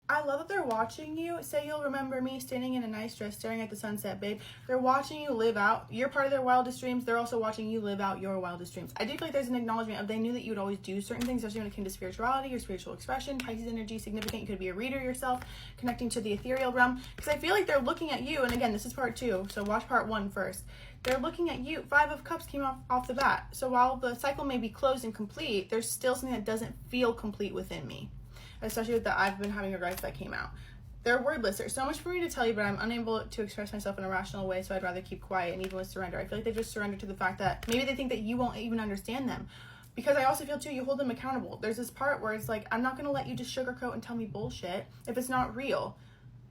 I love that they're watching you. Say you'll remember me standing in a nice dress staring at the sunset, babe. They're watching you live out. You're part of their wildest dreams. They're also watching you live out your wildest dreams. I do feel like there's an acknowledgement of they knew that you would always do certain things, especially when it came to spirituality or spiritual expression. Pisces energy, significant. You could be a reader yourself, connecting to the ethereal realm. Because I feel like they're looking at you. And again, this is part 2. So watch part 1 first. They're looking at you. 5 of Cups came off the bat. So while the cycle may be closed and complete, there's still something that doesn't feel complete within me. Especially with the I've been having a rife that came out. They're wordless. There's so much for me to tell you, but I'm unable to express myself in a rational way, so I'd rather keep quiet. And even with surrender, I feel like they just surrender to the fact that maybe they think that you won't even understand them. Because I also feel, too, you hold them accountable. There's this part where it's like, I'm not going to let you just sugarcoat and tell me bullshit if it's not real.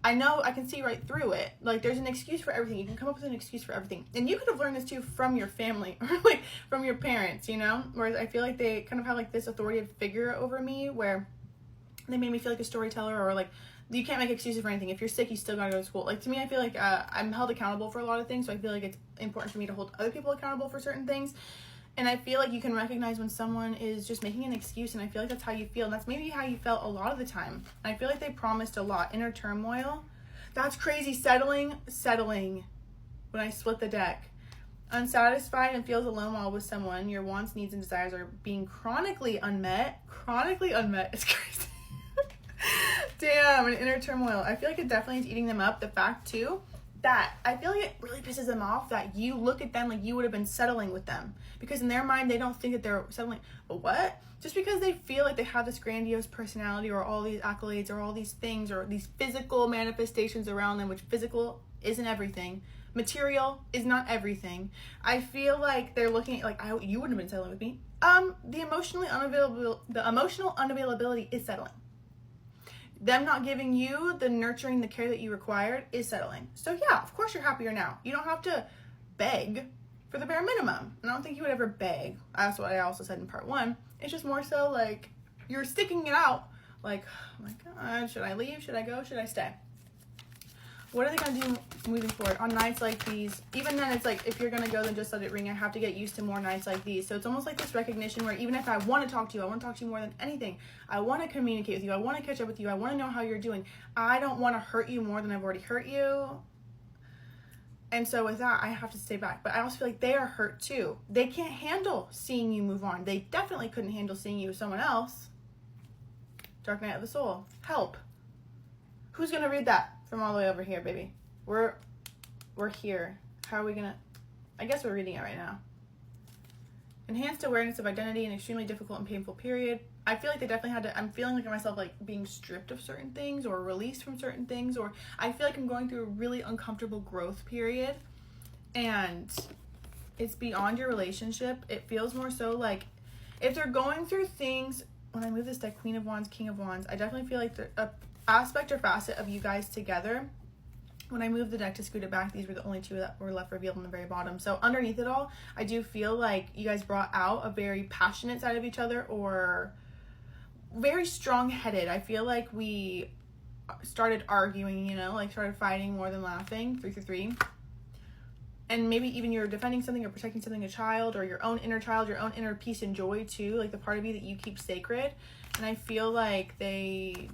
I know I can see right through it. Like, there's an excuse for everything. You can come up with an excuse for everything. And you could have learned this, too, from your family or, like, from your parents, you know? Whereas I feel like they kind of have, like, this authoritative figure over me where they made me feel like a storyteller, or like you can't make excuses for anything. If you're sick, you still gotta go to school. Like, to me, I feel like I'm held accountable for a lot of things, so I feel like it's important for me to hold other people accountable for certain things. And I feel like you can recognize when someone is just making an excuse, and I feel like that's how you feel, and that's maybe how you felt a lot of the time. And I feel like they promised a lot. Inner turmoil, that's crazy. Settling when I split the deck. Unsatisfied and feels alone while with someone. Your wants, needs, and desires are being chronically unmet. It's crazy. Damn, an inner turmoil. I feel like it definitely is eating them up. The fact, too, that I feel like it really pisses them off that you look at them like you would have been settling with them. Because in their mind, they don't think that they're settling. But what? Just because they feel like they have this grandiose personality or all these accolades or all these things or these physical manifestations around them, which physical isn't everything. Material is not everything. I feel like they're looking at like, you wouldn't have been settling with me. The emotional unavailability is settling. Them not giving you the nurturing, the care that you required is settling. So yeah, of course you're happier now. You don't have to beg for the bare minimum. And I don't think you would ever beg. That's what I also said in part 1. It's just more so like you're sticking it out. Like, oh my God, should I leave? Should I go? Should I stay? What are they going to do moving forward on nights like these? Even then, it's like, if you're going to go, then just let it ring. I have to get used to more nights like these. So it's almost like this recognition where even if I want to talk to you, I want to talk to you more than anything. I want to communicate with you. I want to catch up with you. I want to know how you're doing. I don't want to hurt you more than I've already hurt you. And so with that, I have to stay back. But I also feel like they are hurt too. They can't handle seeing you move on. They definitely couldn't handle seeing you with someone else. Dark Night of the Soul. Help. Who's going to read that? From all the way over here, baby. We're here. How are we gonna... I guess we're reading it right now. Enhanced awareness of identity, an extremely difficult and painful period. I feel like they definitely had to... I'm feeling like myself like being stripped of certain things or released from certain things, or I feel like I'm going through a really uncomfortable growth period, and it's beyond your relationship. It feels more so like if they're going through things... When I move this deck, Queen of Wands, King of Wands, I definitely feel like a aspect or facet of you guys together. When I moved the deck to scoot it back, these were the only 2 that were left revealed on the very bottom. So underneath it all, I do feel like you guys brought out a very passionate side of each other, or very strong-headed. I feel like we started arguing, you know, like started fighting more than laughing. 3 and maybe even you're defending something or protecting something, a child or your own inner child, your own inner peace and joy too, like the part of you that you keep sacred. And I feel like they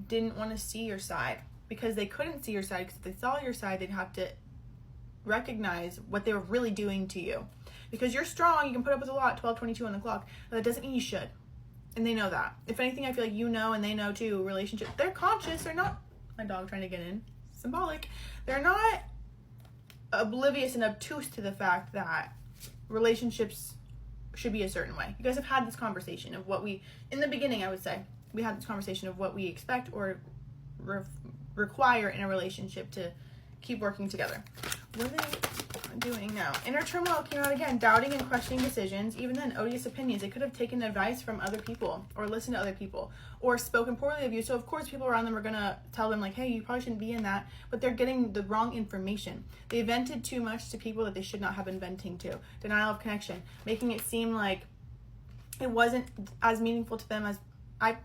didn't want to see your side because they couldn't see your side, because if they saw your side, they'd have to recognize what they were really doing to you. Because you're strong, you can put up with a lot, 12:22 on the clock, but that doesn't mean you should. And they know that. If anything, I feel like you know and they know too, relationship, they're conscious, they're not, my dog trying to get in, symbolic, they're not oblivious and obtuse to the fact that relationships should be a certain way. You guys have had this conversation of what we, in the beginning, I would say, we had this conversation of what we expect or require in a relationship to keep working together. What are they doing now? Inner turmoil came out again. Doubting and questioning decisions. Even then, odious opinions. They could have taken advice from other people or listened to other people or spoken poorly of you. So, of course, people around them are going to tell them, like, hey, you probably shouldn't be in that. But they're getting the wrong information. They vented too much to people that they should not have been venting to. Denial of connection. Making it seem like it wasn't as meaningful to them as I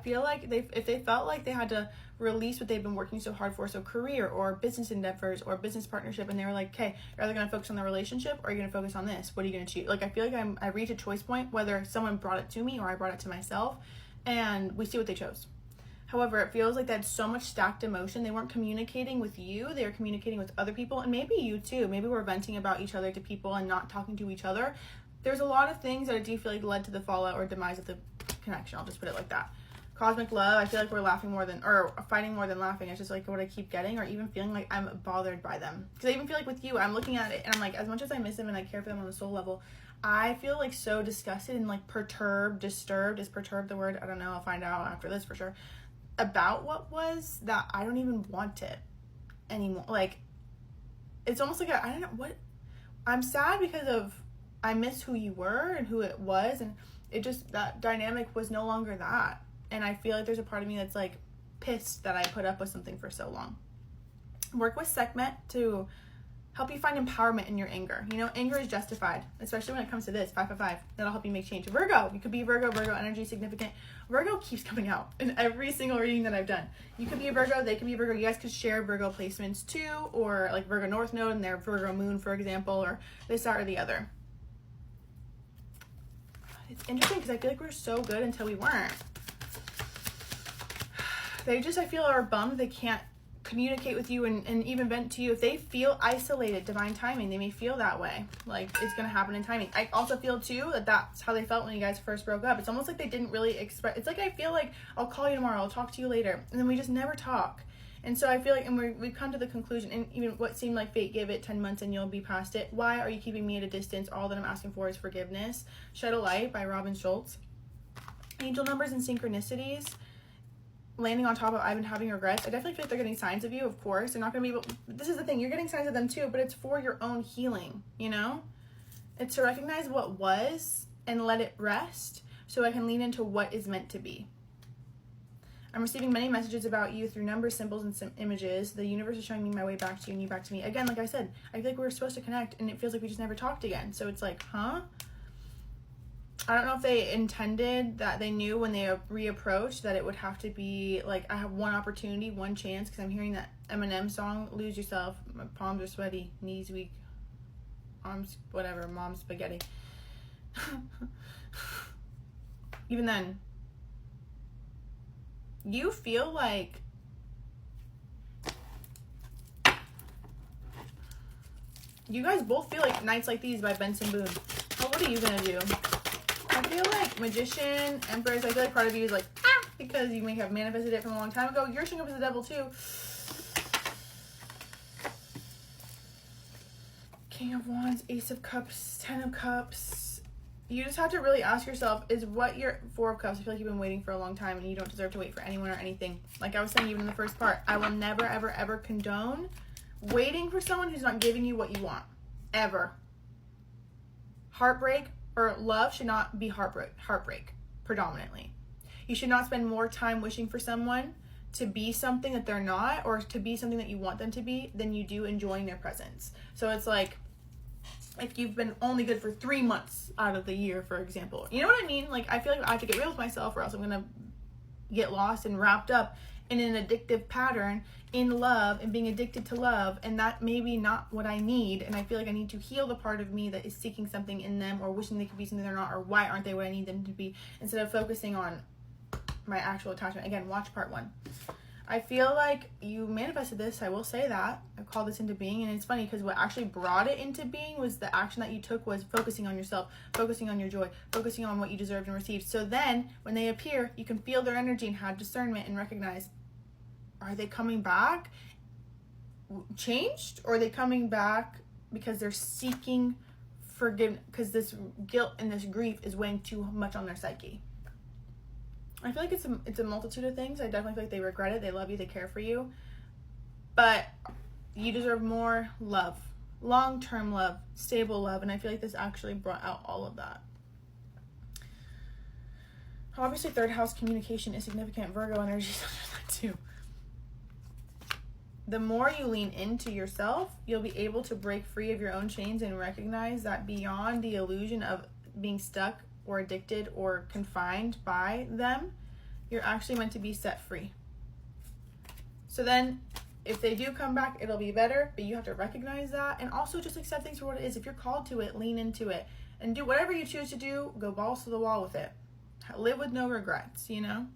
feel like if they felt like they had to release what they've been working so hard for, so career or business endeavors or business partnership, and they were like, okay, you're either going to focus on the relationship or you're going to focus on this. What are you going to choose? Like, I feel like I reached a choice point, whether someone brought it to me or I brought it to myself. and we see what they chose. However, it feels like they had so much stacked emotion. They weren't communicating with you. They were communicating with other people, and maybe you too. Maybe we're venting about each other to people and not talking to each other. There's a lot of things that I do feel like led to the fallout or demise of the connection. I'll just put it like that. Cosmic love, I feel like we're laughing more than, or fighting more than laughing. It's just like what I keep getting, or even feeling like I'm bothered by them. Because I even feel like with you, I'm looking at it and I'm like, as much as I miss them and I care for them on the soul level, I feel like so disgusted and like perturbed, disturbed. Is perturbed the word? I don't know. I'll find out after this for sure. About what was, that I don't even want it anymore. Like, it's almost like I don't know what, I'm sad because of, I miss who you were and who it was, and it just, that dynamic was no longer that. And I feel like there's a part of me that's like pissed that I put up with something for so long. Work with Sekhmet to help you find empowerment in your anger. You know, anger is justified, especially when it comes to this 555. That'll help you make change. Virgo, you could be Virgo energy significant. Virgo keeps coming out in every single reading that I've done. You could be a Virgo, they could be a Virgo. You guys could share Virgo placements too, or like Virgo North Node and their Virgo Moon, for example, or this, that, or the other. It's interesting because I feel like we're so good until we weren't. They just, I feel, are bummed they can't communicate with you and even vent to you. If they feel isolated, divine timing, they may feel that way. Like, it's going to happen in timing. I also feel, too, that that's how they felt when you guys first broke up. It's almost like they didn't really express. It's like I feel like, I'll call you tomorrow, I'll talk to you later. And then we just never talk. And so I feel like, and we've come to the conclusion, and even what seemed like fate, give it 10 months and you'll be past it. Why are you keeping me at a distance? All that I'm asking for is forgiveness. Shed a Light by Robin Schultz. Angel numbers and synchronicities. Landing on top of I've been having regrets. I definitely feel like they're getting signs of you, of course. They're not going to be able, this is the thing, you're getting signs of them too, but it's for your own healing, you know? It's to recognize what was and let it rest so I can lean into what is meant to be. I'm receiving many messages about you through numbers, symbols, and some images. The universe is showing me my way back to you and you back to me. Again, like I said, I feel like we were supposed to connect and it feels like we just never talked again. So it's like, huh? I don't know if they intended that, they knew when they reapproached that it would have to be like, I have one opportunity, one chance, because I'm hearing that Eminem song, Lose Yourself. My palms are sweaty, knees weak, arms, whatever, mom's spaghetti. Even then, you feel like you guys both feel like Nights Like These by Benson Boone. Well, what are you gonna do? I feel like Magician, Empress, I feel like part of you is like, because you may have manifested it from a long time ago. You're showing up as the devil too. King of Wands, Ace of Cups, 10 of Cups. You just have to really ask yourself, is what your 4 of Cups, I feel like you've been waiting for a long time and you don't deserve to wait for anyone or anything. Like I was saying even in the first part, I will never, ever, ever condone waiting for someone who's not giving you what you want. Ever. Heartbreak or love should not be heartbreak predominantly. You should not spend more time wishing for someone to be something that they're not, or to be something that you want them to be, than you do enjoying their presence. So it's like, if you've been only good for 3 months out of the year, for example, you know what I mean? Like, I feel like I have to get real with myself, or else I'm gonna get lost and wrapped up in an addictive pattern in love and being addicted to love, and that may be not what I need. And I feel like I need to heal the part of me that is seeking something in them, or wishing they could be something they're not, or why aren't they what I need them to be, instead of focusing on my actual attachment. Again, watch part 1. I feel like you manifested this, I will say that. I called this into being, and it's funny because what actually brought it into being was the action that you took, was focusing on yourself, focusing on your joy, focusing on what you deserved and received. So then, when they appear, you can feel their energy and have discernment and recognize, are they coming back changed, or are they coming back because they're seeking forgiveness, because this guilt and this grief is weighing too much on their psyche. I feel like it's a multitude of things. I definitely feel like they regret it. They love you. They care for you. But you deserve more love. Long-term love. Stable love. And I feel like this actually brought out all of that. Obviously, 3rd house communication is significant. Virgo energy is under that too. The more you lean into yourself, you'll be able to break free of your own chains and recognize that beyond the illusion of being stuck or addicted or confined by them, you're actually meant to be set free. So then, if they do come back, it'll be better, but you have to recognize that, and also just accept things for what it is. If you're called to it, lean into it, and do whatever you choose to do. Go balls to the wall with it. Live with no regrets, you know?